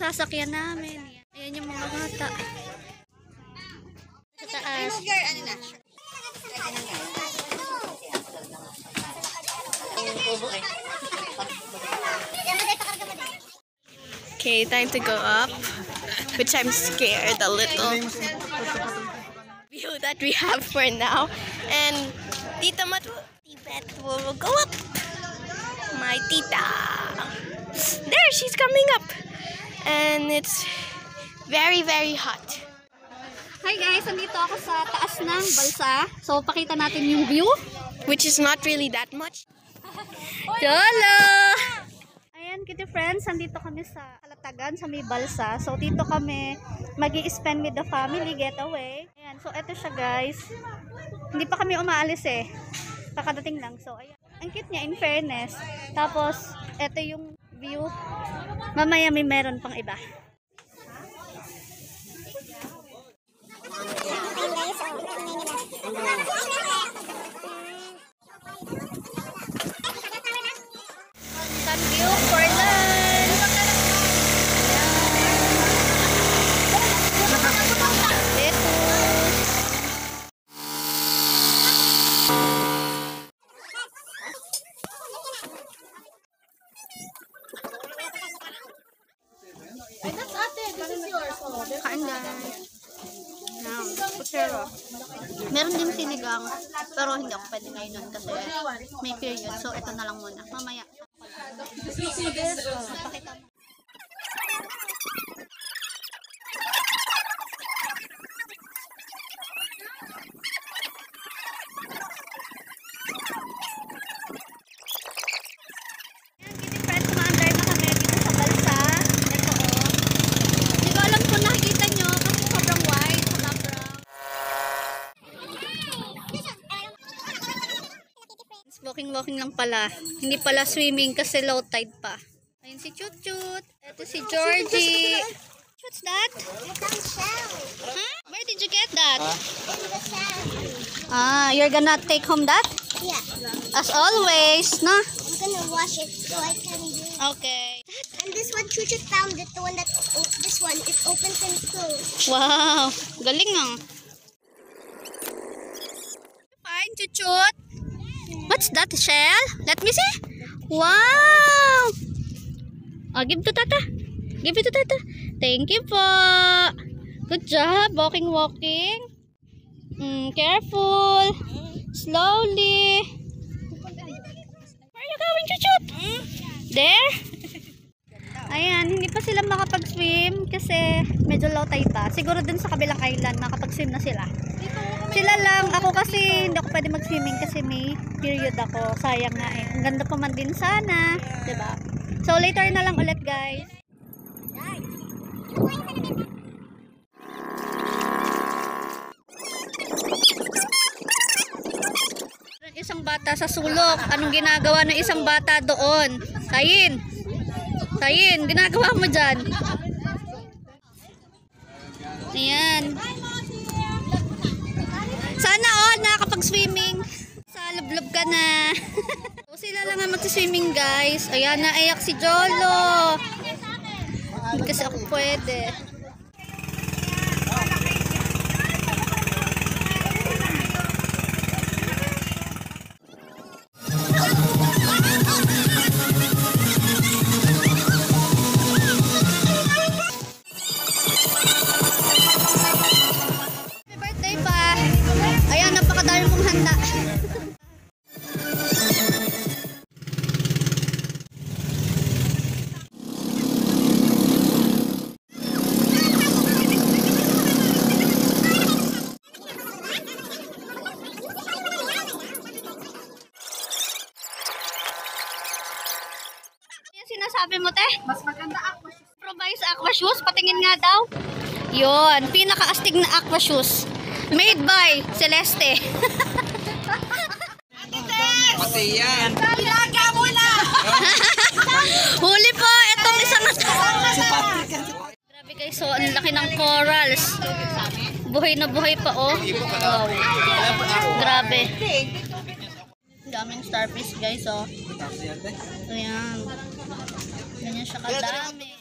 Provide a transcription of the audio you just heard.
sasakyan namin. Ayan yung mga bata. Sa taas. Okay, time to go up. Which I'm scared a little. View that we have for now. And Tita Matu, Tibet will go up. My tita. There, she's coming up. And it's very, very hot. Hi guys, nandito ako sa taas ng balsa. So, pakita natin yung view. Which is not really that much. Hello! Ayan, kitty friends, nandito kami sa Kalatagan, sa may balsa. So, dito kami mag-i-spend with the family, getaway. Ayan, so eto siya guys. Hindi pa kami umaalis eh. Kakadating lang. So, ayan. Ang cute niya, in fairness. Tapos, eto yung view. Mamaya may meron pang iba. Thank you for lunch. Kain guys. Meron din sinigang, pero hindi ako pwede ngayon kasi may period. So, ito na lang muna. Mamaya. Pakita mo. Walking lang pala. Hindi pala swimming kasi low tide pa. Ayun si Chut Chut. Ito si Georgie. What's that? Huh? Where did you get that? You're gonna take home that? Yeah. As always, no? I'm gonna wash it so I can do it. Okay. And this one, Chut Chut found it. The one that, this one, it opens and closes. Wow. Galing ah. Fine, Chut Chut. What's that, shell? Let me see. Wow! Oh, give to Tata. Give it to Tata. Thank you po. Good job. Walking. Careful. Slowly. Where are you going, Chuchut? There? Ayan, hindi pa sila makapag-swim kasi medyo low tide pa. Siguro dun sa kabilang island makapag-swim na sila. Sila lang. Ako kasi hindi ako pwede mag-swimming kasi may period ako. Sayang nga eh. Ang ganda pa man din sana. Diba? So later na lang ulit guys. Isang bata sa sulok. Anong ginagawa ng isang bata doon? Tayin, ginagawa mo dyan. Ayan. Sana nakakapag-swimming. Sa lublob ka na. So, sila lang ang mag-swimming guys. Ayan, naiyak si Jolo. Hindi kasi ako pwede. Sinasabi mo te? Mas maganda aqua shoes. Improvise aqua shoes? Patingin nga daw. Yun, pinaka-astig na aqua shoes. Made by Celeste. Pati yan. Talaga mo na! Huli po, itong isang Grabe guys, so ang laki ng corals. Buhay na buhay pa oh. Wow. Grabe. Daming starfish guys oh. Ayan. Ganyan siya kadami.